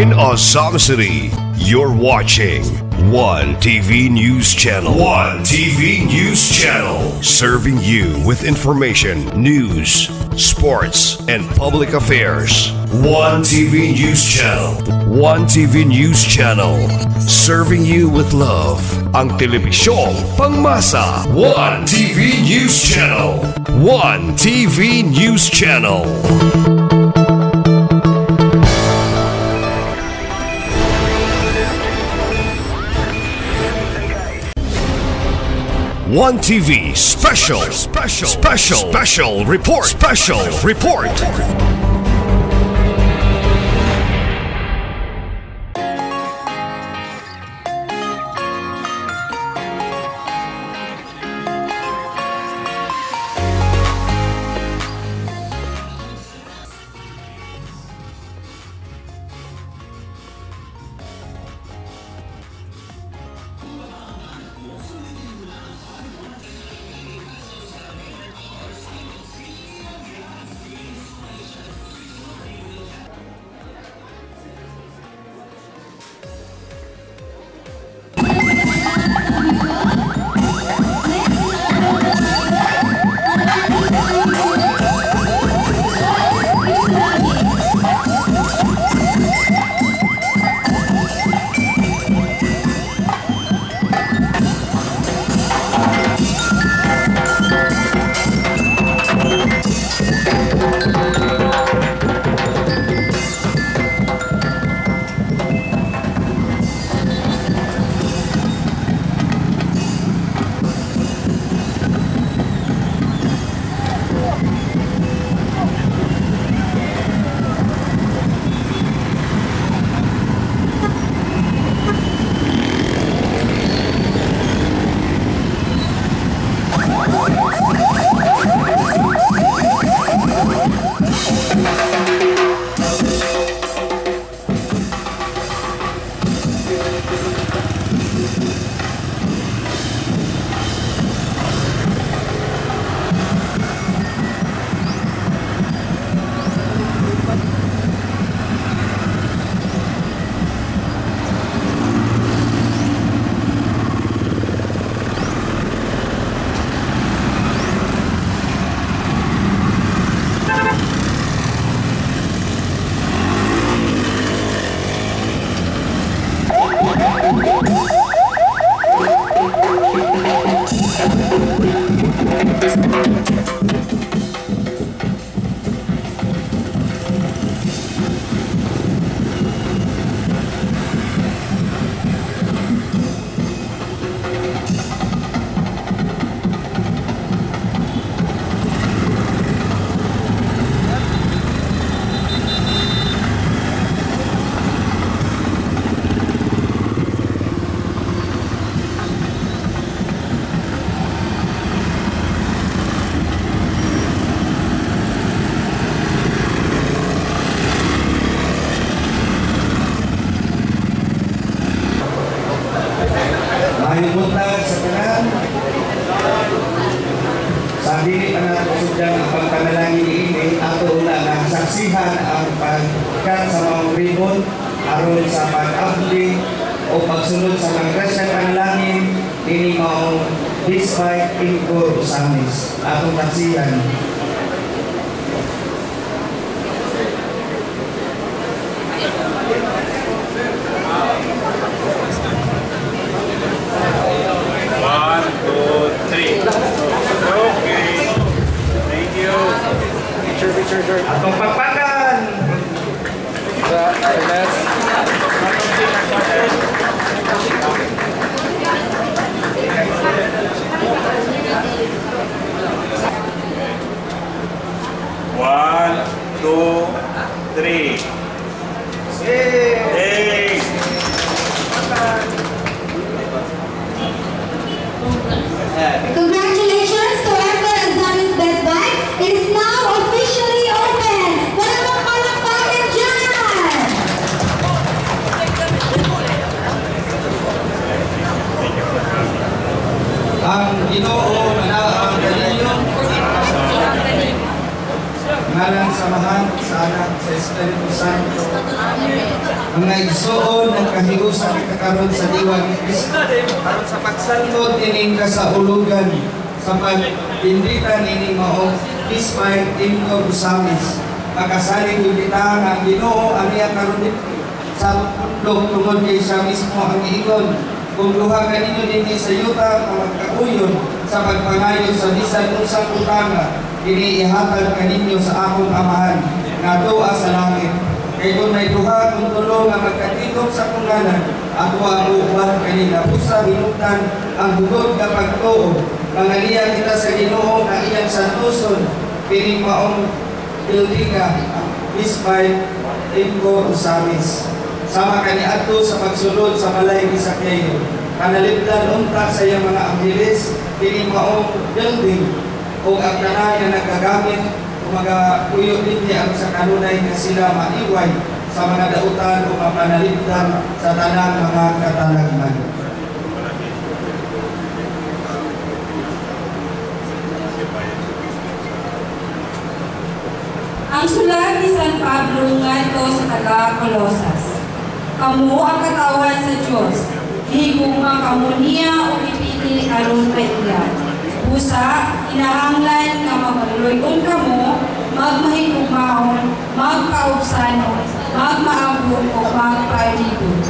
in Azam City. You're watching One TV News Channel. One TV News Channel. Serving you with information, news, sports, and public affairs. One TV News Channel. One TV News Channel. Serving you with love. Ang telebisyong pangmasa. One TV News Channel. One TV News Channel. One TV special report. Buntag sa tanan sa dili pa natin usudyan ang pagpanalangin ini ato na nasaksihan ang pagkat sa mga ribon aron sa pag-abli o pagsunod sa mga grasya panalangin ini mao despite incor usamis atong taksihan. Atong pagpakan One, two, three. Hey. Congratulations to Ember Azamis Best Buy. It is now officially open. Walang palakpakan dyan! ang Ginoo manaang kaninyo ngalan sa Mahal sa Anak sa Espiritu Santo Mga igsoon ng kahiusan kakaroon sa diwa ni Kristo aron sa pagsalmot ining kasaulugan sa pagpinditan ining maong Bismarck Inco Busamis. Makasaling ibitahan ang Ginoo aniya karon sa pundok tungod kay siya mismo ang iingon. Kung duha kaninyo dinhi sa yuta ang magkakuyon sa pagpangayo sa bisan unsang utanga, kini ihatag kaninyo sa akong amahan nga tuwa sa langit. Kay kung may duha kung tulo nga magkatikop sa kunganan, at uwan kanila busa hinungtan ang hugod kapag tuo. Mangaliya kita sa Ginoo na iyang santuson, pining maong Pildiga, Bismarck Inco Busamis. Sama kaniadto sa pagsulod sa balay ni Sakyayo. Kanalipdan unta sa iyang mga angheles, pining maong building o ang tanan nga nagkagamit magakuyo din ang sa kanunay na sila maiway sa mga dautan o mapanalipdan sa tanang mga katalagman. Ang sulat ni San Pablo ngadto sa taga-Colosas. Kamu ang katawan sa Dios. Higugma kamo niya o ipili aron kay iya. Busa, kinahanglan nga magluloy-on kamo, magmahigugmaon, magkaubsanon, magmaabot o magpaaligon.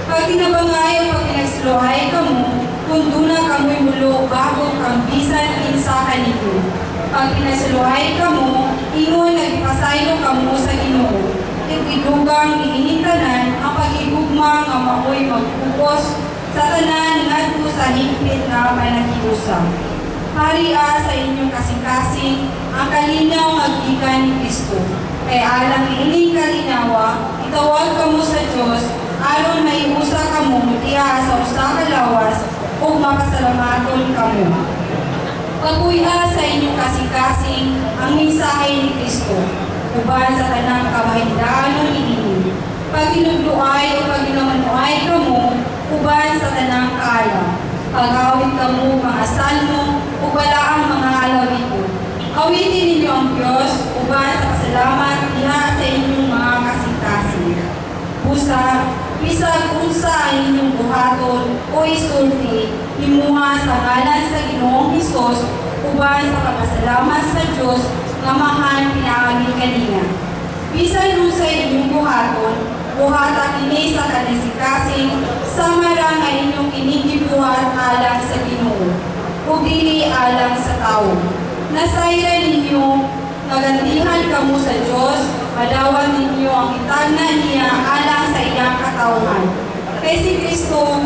Pag tinabangay o pag pinagsiluhay kamo, kung duna kamo'y mulo bago kang bisan kinsa kanito. Pag pinagsiluhay kamo, ingon nagpasaylo kamo sa Ginoo. Idugang iinitanan ang pag-igugma nga maoy magpupos sa tanan ngadto sa higpit na panahiusa. Haria sa inyong kasing-kasing ang kalinaw nga gikan ni Kristo. Kay alang ining kalinawa, itawag kamo sa Dios aron maiusa kamo diha sa usa ka lawas ug makasalamaton kamo. Pagpuy-a sa inyong kasing-kasing ang mensahe ni Kristo uban sa tanang kamahindaanon niini. Pag tinudluay o pag ginamanuay kamo uban sa tanang kaala. Pag-awit kamo mga salmo ug wala ang mga alawito. Awitin ninyo ang Diyos uban sa pasalamat diha sa inyong mga kasing-kasing. Busa, bisag unsa ang inyong buhaton o isulti himuha sa ngalan sa Ginoong Hesus uban sa pagpasalamat sa Diyos nga mahan pinaagi kanina. Bisan unsa inyong buhaton, buhata kini sa kasing-kasing samara nga inyong kinigibuhat alang sa Ginoo ug dili alang sa tawo. Nasayran ninyo nagantihan kamo sa Dios, madawat ninyo ang itagna niya alang sa iyang katawhan. Kay si Kristo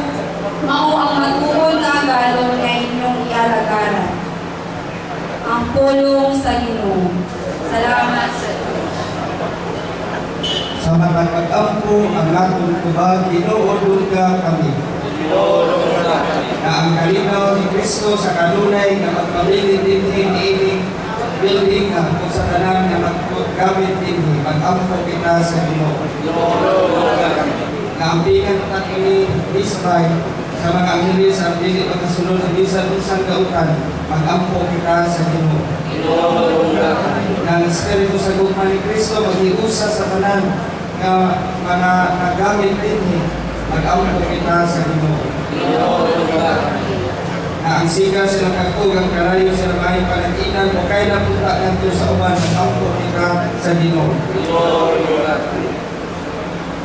mao ang matuod na galon nga inyong ialagaran. Ang pulong sa Ginoo. Salamat sa Diyos. Sa matang pag-ampo ang atong tubag, tinuodon ka kami. Na ang kalinaw ni Kristo sa kanunay na magpabilin din niini building kung sa tanan na maggamit din pag-ampo kita sa Ginoo. Na ang pingan takini Bismarck sa mga angheles ang dili pagkasunod ng bisan unsang kautan, mag-ampo kita sa Ginoo. Nang Espiritu sa gugma ni Kristo maghiusa sa tanan nga mga nagamit din mag-ampo kita sa Ginoo. Na ang siga silang katugang karayo silang mahing panaginan o kaya napunta nato sa uban mag-ampo kita sa Ginoo.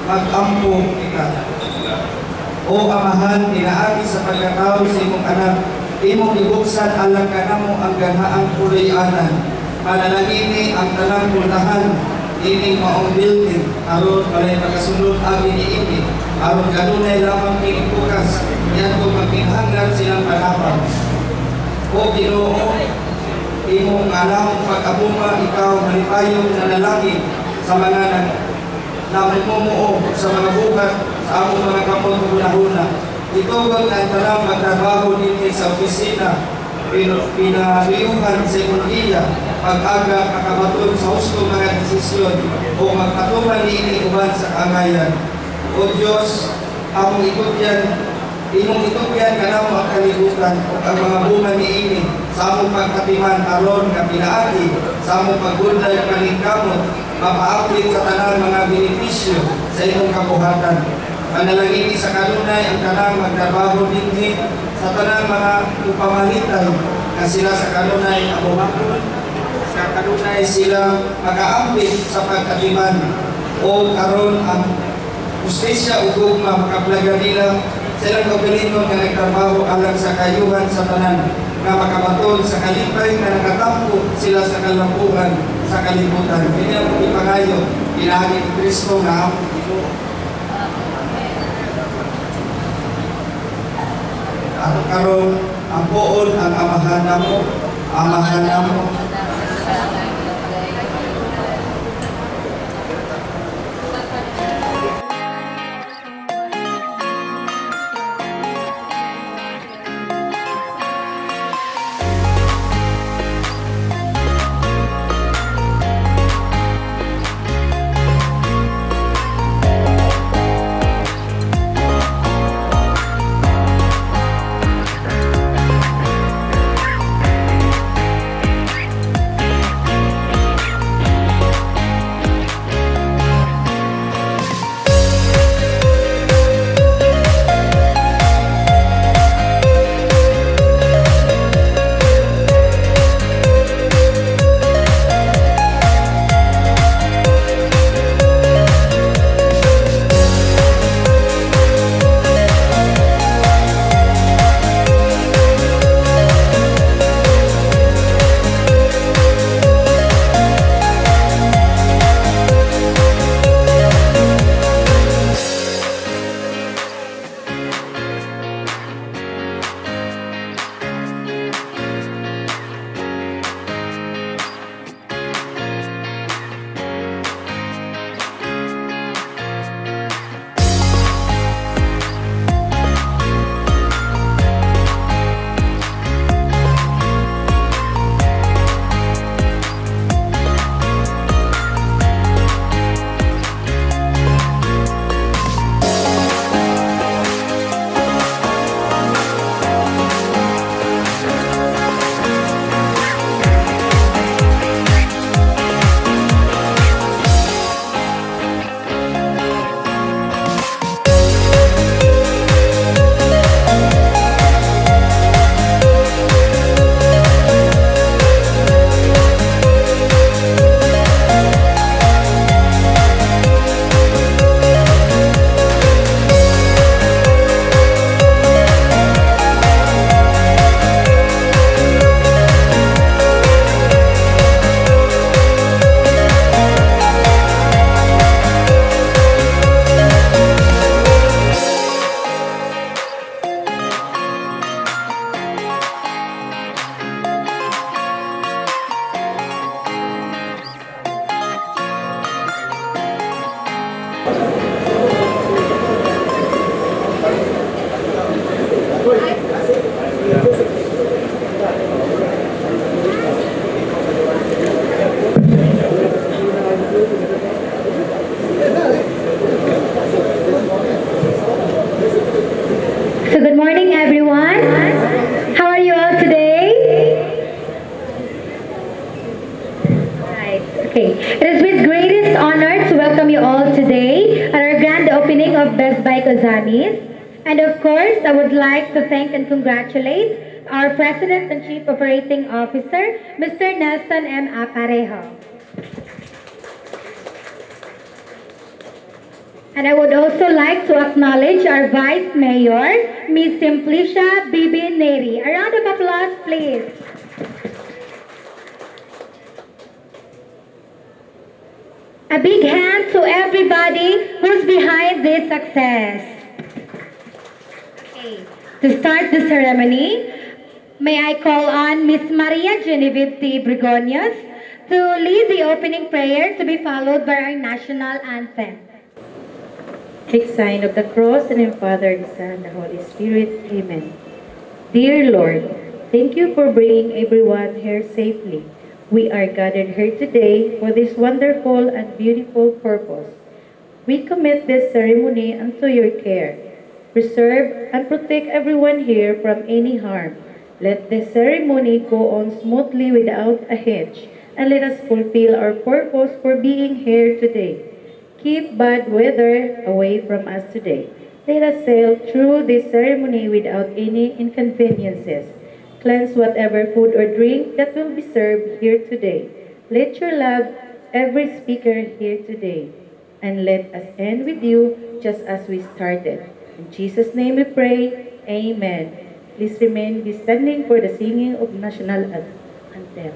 Mag-ampo kita. O Amahan, pinaagi sa pagkatao sa imong anak, imong ibuksan alang kanamo ang ganhaang pulayanan. Mananangini ang tanang puntahan, ining maong building, aron balay makasunod abi ni ini, aron kanunay lamang kining bukas, yan kung magkinhanglan silang panapang. O Ginoo, imong alam pag-abuma ikaw malipayong nanalangin sa mga namumuo sa mga bukat sa among mga kapon huna-huna. Itugod ang tanang magtrabaho ninyo sa opisina, pinahiyuhan sa imundiya, pag-aga kakabaton sa hustong mga desisyon o magpatuman niini uban sa kangayan. O Diyos, among imong itupyan kanamo ang kalibutan o ang mga bunga niini sa among pagkatiman aron nga pinaagi sa among paggulday paningkamot mapaapit sa tanang mga benepisyo sa imong kabuhatan. Panalangin sa kanunay ang kanang magtrabaho dinhi sa tanang mga upamahitan na sila sa kanunay abuhaton, sa kanunay sila mag-aambit sa pagkatiman o karon ang justisya ug gugma makaplaga nila silang kaugalingon nga nagtrabaho alang sa kayuhan sa tanan nga makabaton sa kalipay nga nakatampo sila sa kalampuan sa kalibutan. Kini ang ipangayo pinagi ni Kristo nga among Ginoo. At karon ang puon ang amahan namo, amahan namo. So good morning, everyone. How are you all today? Right. Okay. It is with greatest honor to welcome you all today at our grand opening of Best Buy Cozamis. And of course, I would like to thank and congratulate our President and Chief Operating Officer, Mr. Nelson M. Aparejo. And I would also like to acknowledge our Vice Mayor, Ms. Simplicia Bibi Neri. A round of applause, please. A big hand to everybody who's behind this success. Okay. To start the ceremony, may I call on Ms. Maria Genevieve T. Brigonios to lead the opening prayer to be followed by our national anthem. Take sign of the cross, and in Father, the Son, and the Holy Spirit. Amen. Dear Lord, thank you for bringing everyone here safely. We are gathered here today for this wonderful and beautiful purpose. We commit this ceremony unto your care. Preserve and protect everyone here from any harm. Let the ceremony go on smoothly without a hitch, and let us fulfill our purpose for being here today. Keep bad weather away from us today. Let us sail through this ceremony without any inconveniences. Cleanse whatever food or drink that will be served here today. Let your love every speaker here today. And let us end with you just as we started. In Jesus' name we pray. Amen. Please remain be standing for the singing of national anthem.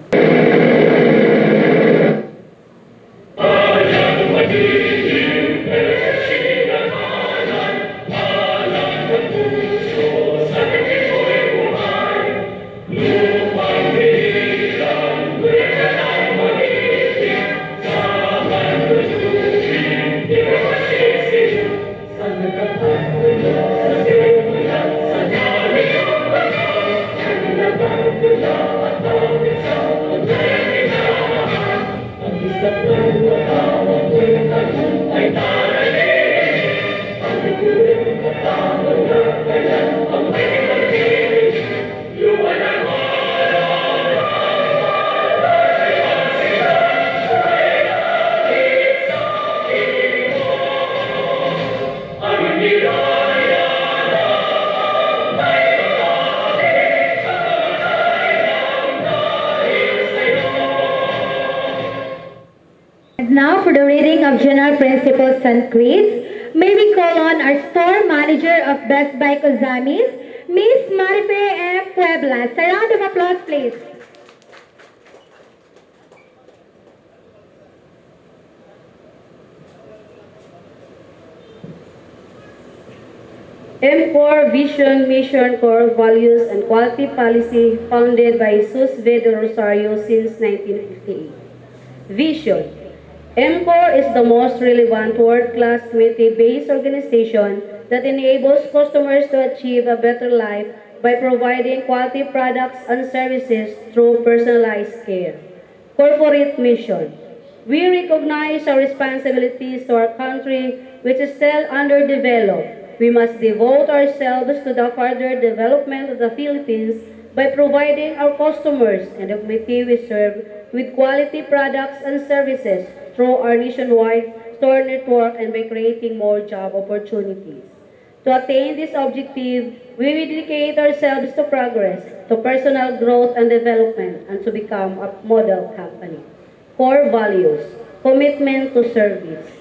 Now for the reading of General Principles and Creeds, may we call on our store manager of Best Buy Cozamis, Miss Marife M. Puebla. A round of applause, please. M4 Vision, Mission, Core Values, and Quality Policy founded by Jesus V. de Rosario since 1958. Vision. MCOR is the most relevant world-class community-based organization that enables customers to achieve a better life by providing quality products and services through personalized care. Corporate mission. We recognize our responsibilities to our country, which is still underdeveloped. We must devote ourselves to the further development of the Philippines by providing our customers and the community we serve with quality products and services through our nationwide store network and by creating more job opportunities. To attain this objective, we will dedicate ourselves to progress, to personal growth and development, and to become a model company. Core values, commitment to service.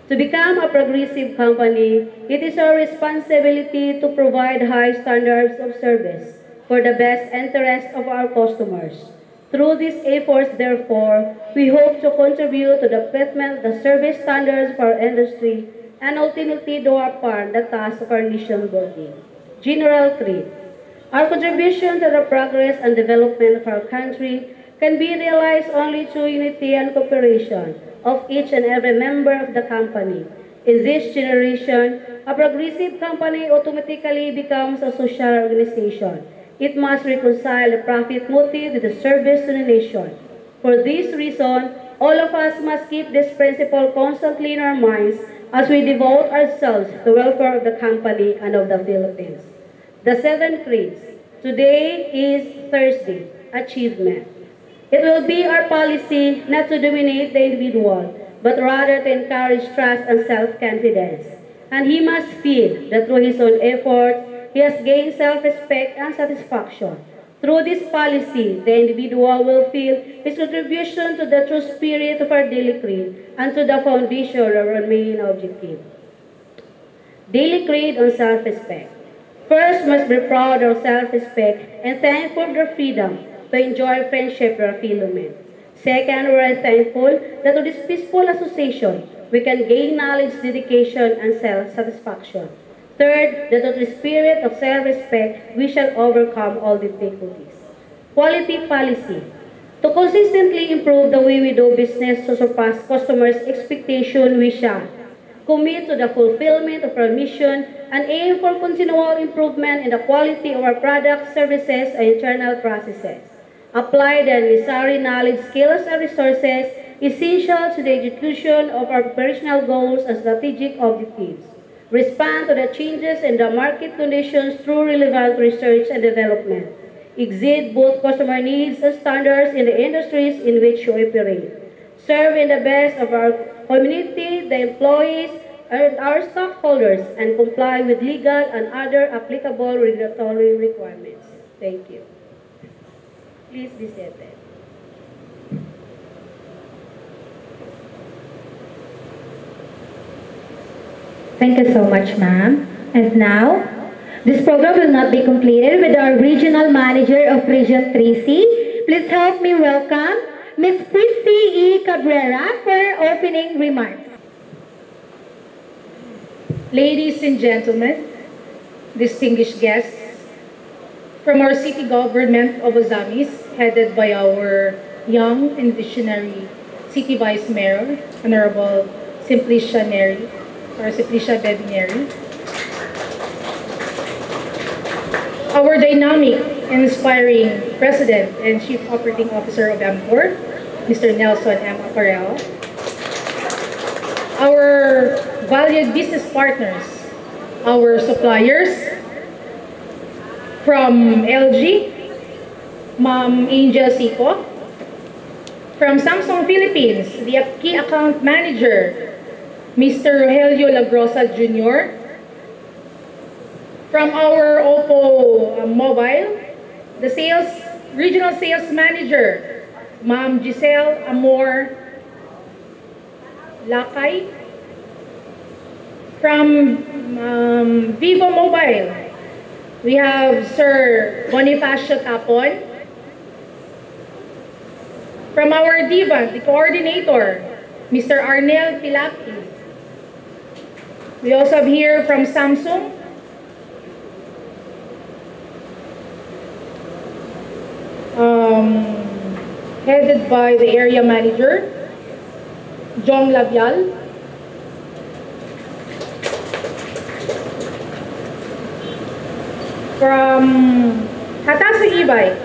To become a progressive company, it is our responsibility to provide high standards of service for the best interest of our customers. Through these efforts, therefore, we hope to contribute to the upliftment of the service standards of our industry and ultimately do our part the task of our nation building. General Creed. Our contribution to the progress and development of our country can be realized only through unity and cooperation of each and every member of the company. In this generation, a progressive company automatically becomes a social organization. It must reconcile the profit motive with the service to the nation. For this reason, all of us must keep this principle constantly in our minds as we devote ourselves to the welfare of the company and of the Philippines. The 7 creeds. Today is Thursday, achievement. It will be our policy not to dominate the individual, but rather to encourage trust and self-confidence. And he must feel that through his own effort, he has gained self-respect and satisfaction. Through this policy, the individual will feel his contribution to the true spirit of our daily creed and to the foundation of our main objective. Daily creed on self-respect. First, must be proud of self-respect and thankful for the freedom to enjoy friendship with our fellow men. Second, we are thankful that through this peaceful association, we can gain knowledge, dedication, and self-satisfaction. Third, that through the spirit of self-respect, we shall overcome all difficulties. Quality policy. To consistently improve the way we do business to surpass customers' expectation, we shall commit to the fulfillment of our mission and aim for continual improvement in the quality of our products, services, and internal processes. Apply the necessary knowledge, skills, and resources essential to the execution of our operational goals and strategic objectives. Respond to the changes in the market conditions through relevant research and development. exceed both customer needs and standards in the industries in which you operate. Serve in the best of our community, the employees, and our stockholders, and comply with legal and other applicable regulatory requirements. Thank you. Please be seated. Thank you so much, ma'am. And now, this program will not be completed with our regional manager of Region 3C. Please help me welcome Ms. Christy E. Cabrera for opening remarks. Ladies and gentlemen, distinguished guests, from our city government of Ozamis, headed by our young and visionary City Vice Mayor, Honorable Simplicia Neri, or Simplicia Debbie Neri, our dynamic and inspiring President and Chief Operating Officer of MCOR, Mr. Nelson M. Aparel, our valued business partners, our suppliers from LG, Ma'am Angel Sico, from Samsung Philippines, the key account manager, Mr. Rogelio Lagrosa Jr., from our Oppo Mobile, the regional sales manager, Ma'am Giselle Amor Lakay, from Vivo Mobile, we have Sir Bonifacio Tapon. From our DIVA, the coordinator, Mr. Arnel Pilaki. We also have here from Samsung, headed by the area manager, Jong Labial. From Hatasu E-Bike,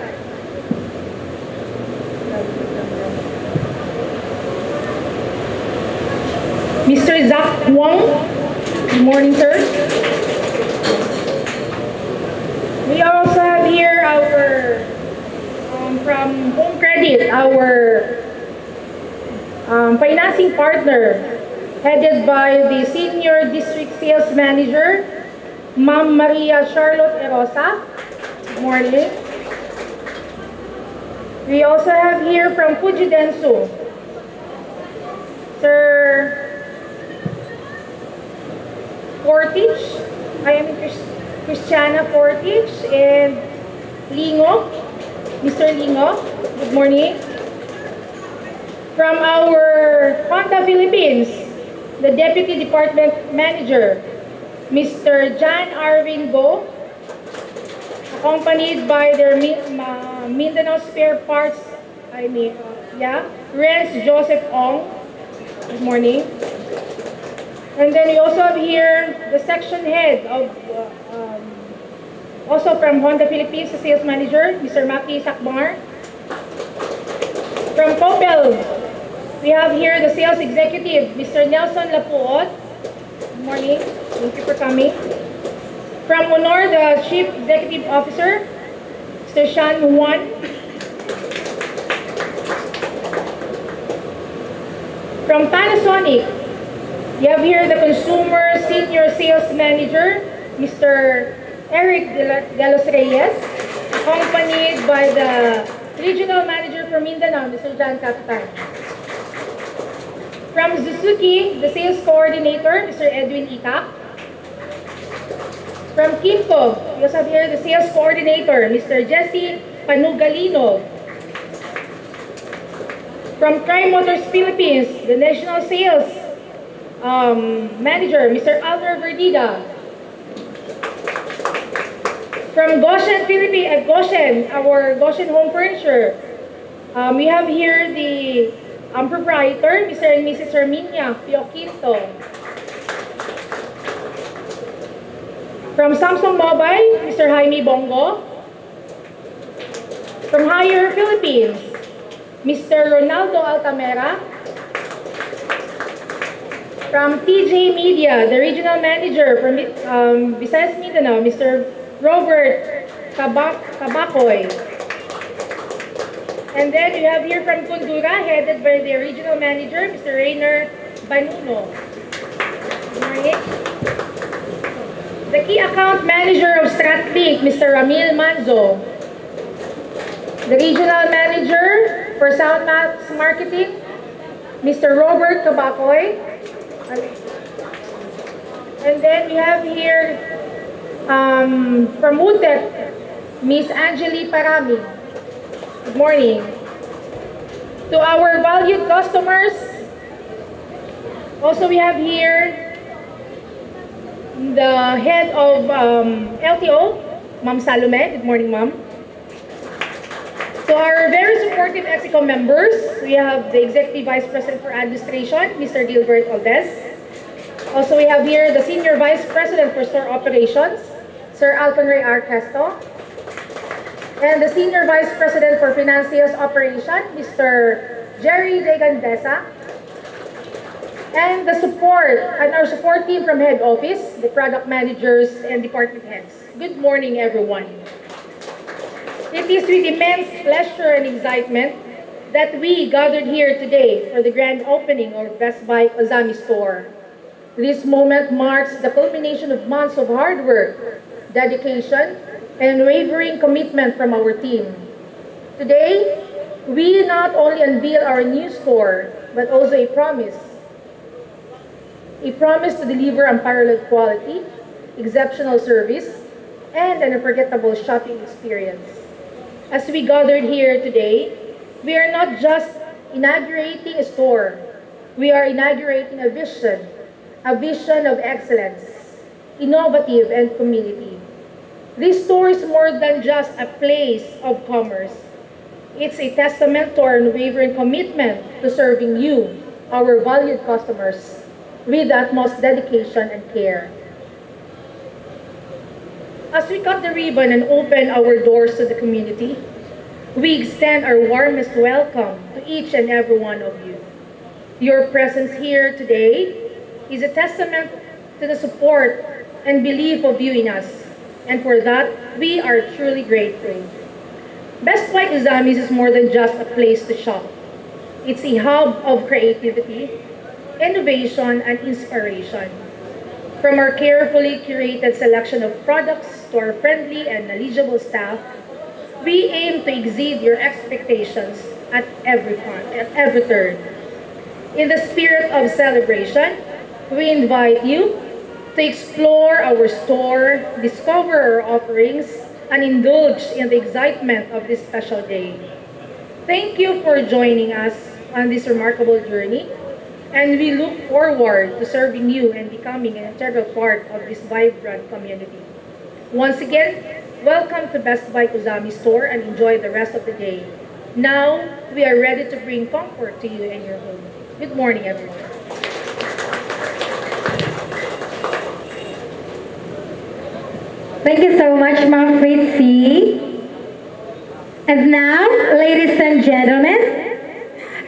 Mr. Zach Wong. Good morning, sir. We also have here our, from Home Credit, our financing partner, headed by the Senior District Sales Manager, Ma'am Maria Charlotte Erosa. Good morning. We also have here from Fuji Densu, Sir Fortich. I am Christiana Fortich and Lingo, Mr. Lingo. Good morning. From our Honda Philippines, the Deputy Department Manager, Mr. John Arvin Go, accompanied by their Mindanao Spare Parts, Renz Joseph Ong. Good morning. And then we also have here the section head of, also from Honda Philippines, the sales manager, Mr. Maki Sakmar. From Copel, we have here the sales executive, Mr. Nelson Lapuot. Good morning. Thank you for coming. From Honor, the Chief Executive Officer, Mr. Shan Juan. From Panasonic, we have here the Consumer Senior Sales Manager, Mr. Eric De Los Reyes, accompanied by the Regional Manager for Mindanao, Mr. John Capitan. From Suzuki, the Sales Coordinator, Mr. Edwin Ikak. From Kimco, we also have here the Sales Coordinator, Mr. Jesse Panugalino. From Crime Motors Philippines, the National Sales Manager, Mr. Alder Verdida. From Goshen, Philippines, Goshen, our Goshen Home Furniture, we have here the proprietor, Mr. and Mrs. Herminia Pioquinto. From Samsung Mobile, Mr. Jaime Bongo. From Hire Philippines, Mr. Ronaldo Altamera. From TJ Media, the Regional Manager from Visayas Mindanao, Mr. Robert Kabakoy. And then we have here from Kundura, headed by the regional manager, Mr. Rainer Banuno. The key account manager of StratLink, Mr. Ramil Manzo. The regional manager for Soundmax Marketing, Mr. Robert Kabakoy. And then we have here from UTEP, Miss Angeli Parami. Good morning. To our valued customers, also we have here the head of LTO, Ma'am Salome. Good morning, Ma'am. To our very supportive EXICO members, we have the Executive Vice President for Administration, Mr. Gilbert Alves. Also, we have here the Senior Vice President for Store Operations, Sir Alton Ray R. Casto. And the Senior Vice President for Financials Operation, Mr. Jerry Degandesa. And the support, and our support team from head office, the product managers and department heads. Good morning, everyone. It is with immense pleasure and excitement that we gathered here today for the grand opening of Best Buy Ozami store. This moment marks the culmination of months of hard work, dedication, and unwavering commitment from our team. Today, we not only unveil our new store, but also a promise to deliver unparalleled quality, exceptional service, and an unforgettable shopping experience. As we gathered here today, we are not just inaugurating a store, we are inaugurating a vision of excellence, innovative, and community. This store is more than just a place of commerce. It's a testament to our unwavering commitment to serving you, our valued customers, with the utmost dedication and care. As we cut the ribbon and open our doors to the community, we extend our warmest welcome to each and every one of you. Your presence here today is a testament to the support and belief of you in us, and for that, we are truly grateful. Best Buy Ozami's is more than just a place to shop. It's a hub of creativity, innovation, and inspiration. From our carefully curated selection of products to our friendly and knowledgeable staff, we aim to exceed your expectations at every turn. In the spirit of celebration, we invite you to explore our store, discover our offerings, and indulge in the excitement of this special day. Thank you for joining us on this remarkable journey, and we look forward to serving you and becoming an integral part of this vibrant community. Once again, welcome to Best Buy Ozami store and enjoy the rest of the day. Now, we are ready to bring comfort to you and your home. Good morning, everyone. Thank you so much, Ma'am Fritzy. And now, ladies and gentlemen,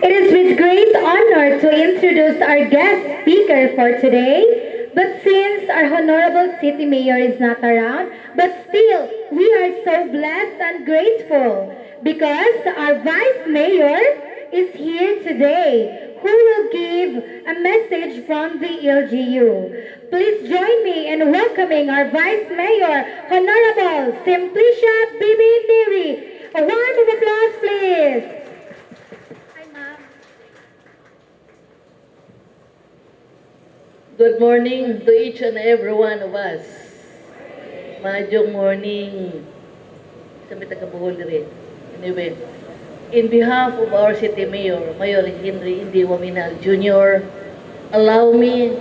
it is with great honor to introduce our guest speaker for today. But since our Honorable City Mayor is not around, but still, we are so blessed and grateful because our Vice Mayor is here today, who will give a message from the LGU. Please join me in welcoming our Vice Mayor, Honorable Simplicia Bibi Neri. A round of applause, please. Hi, Ma'am. Good morning to each and every one of us. Maayong morning sa may taga-Bohol rin. Anyway, in behalf of our City Mayor, Mayor Henry Indy Waminal Jr., allow me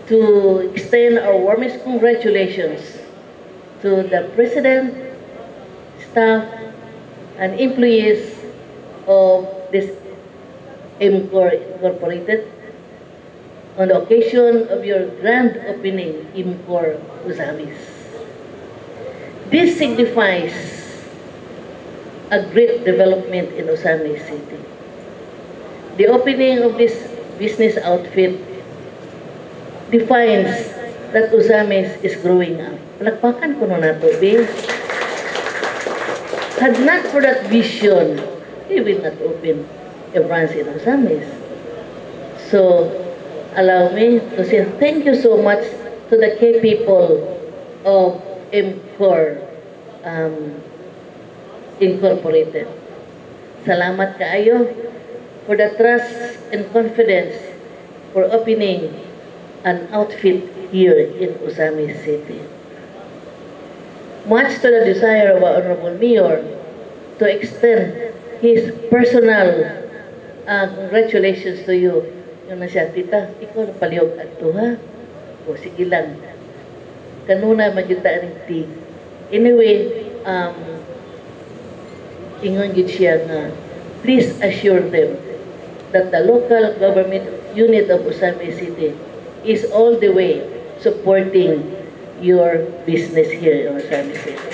to extend our warmest congratulations to the President, staff, and employees of this MCOR Incorporated on the occasion of your grand opening, MCOR Ozami's. This signifies a great development in Ozami City. The opening of this business outfit defines that Ozami is growing up. Palakpakan ko na nato, Bing. Had not for that vision, he will not open a branch in Osamis. So, allow me to say thank you so much to the key people of MCOR Incorporated. Salamat kaayo for the trust and confidence for opening an outfit here in Osamis City. Much to the desire of our Honorable Mayor to extend his personal congratulations to you. Yung na siya, tita, ikaw na palihog at ha? O sige lang. Kanuna magyutaan ng tig. Anyway, ingon gid siya nga, please assure them that the local government unit of Osamis City is all the way supporting your business here in Osamis City.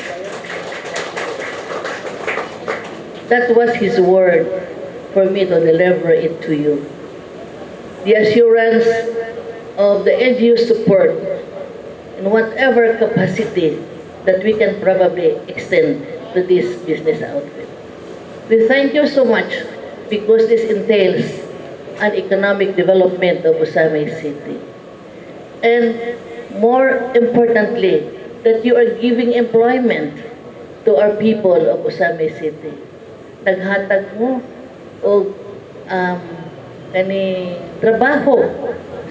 That was his word for me to deliver it to you. The assurance of the NGO support in whatever capacity that we can probably extend to this business outfit. We thank you so much because this entails an economic development of Osamis City. And more importantly, that you are giving employment to our people of Osamis City. Naghatag mo o trabaho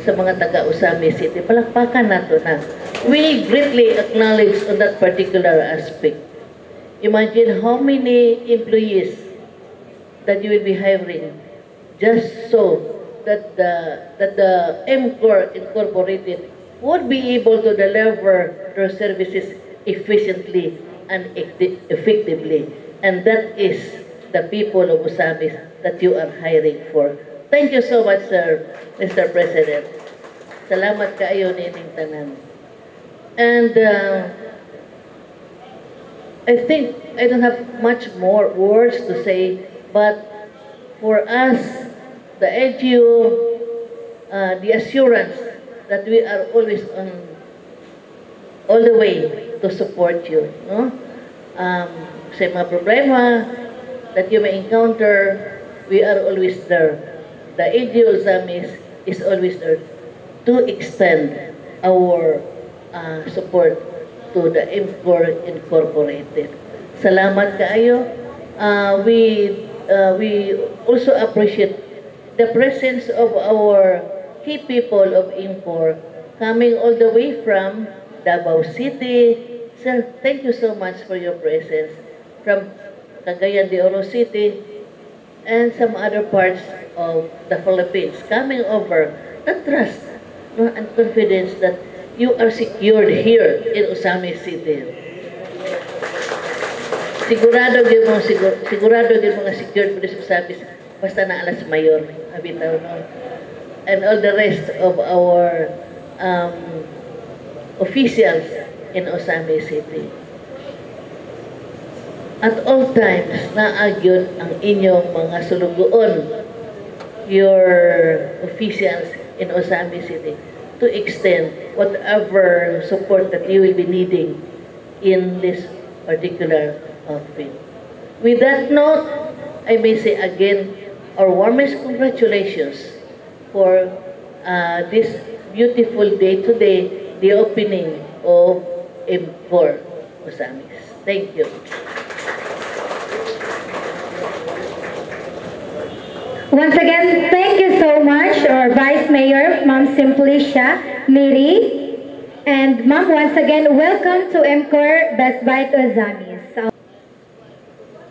sa mga taga-Osamis City. Palakpakan nato na. We greatly acknowledge on that particular aspect. Imagine how many employees that you will be hiring just so that the MCOR Incorporated would be able to deliver their services efficiently and effectively. And that is the people of Osamis that you are hiring for. Thank you so much, sir, Mr. President. Salamat kaayo nining tanan. And I think I don't have much more words to say, but for us, the NGO, the assurance that we are always on all the way to support you. No? Sa mga problema that you may encounter, we are always there. The NGO Osamis is always there to extend our support to the MCOR Incorporated. Salamat kaayo. We also appreciate the presence of our key people of MCOR coming all the way from Davao City. Sir, thank you so much for your presence from Cagayan de Oro City and some other parts of the Philippines coming over. The trust and confidence that you are secured here in Osamis City. Sigurado gyud mo nga secured po sa Osamis basta na alas mayor abitaw no. And all the rest of our officials in Osamis City. At all times, naagyod ang inyong mga sulugoon, your officials in Osamis City, to extend whatever support that you will be needing in this particular outfit. With that note, I may say again, our warmest congratulations for this beautiful day today, the opening of MCOR Osamis. Thank you. Once again, thank you so much, our Vice Mayor, Ma'am Simplicia Miri. And Ma'am, once again, welcome to MCOR Best Bike Osamis.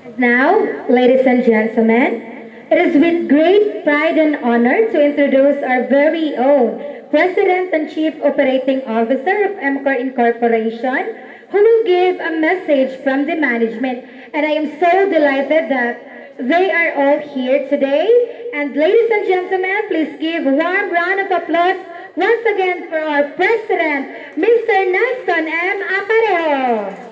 And now, ladies and gentlemen, it is with great pride and honor to introduce our very own President and Chief Operating Officer of MCOR Incorporation, who will give a message from the management. And I am so delighted that they are all here today. And ladies and gentlemen, please give a warm round of applause once again for our President, Mr. Nelson M. Aparejo.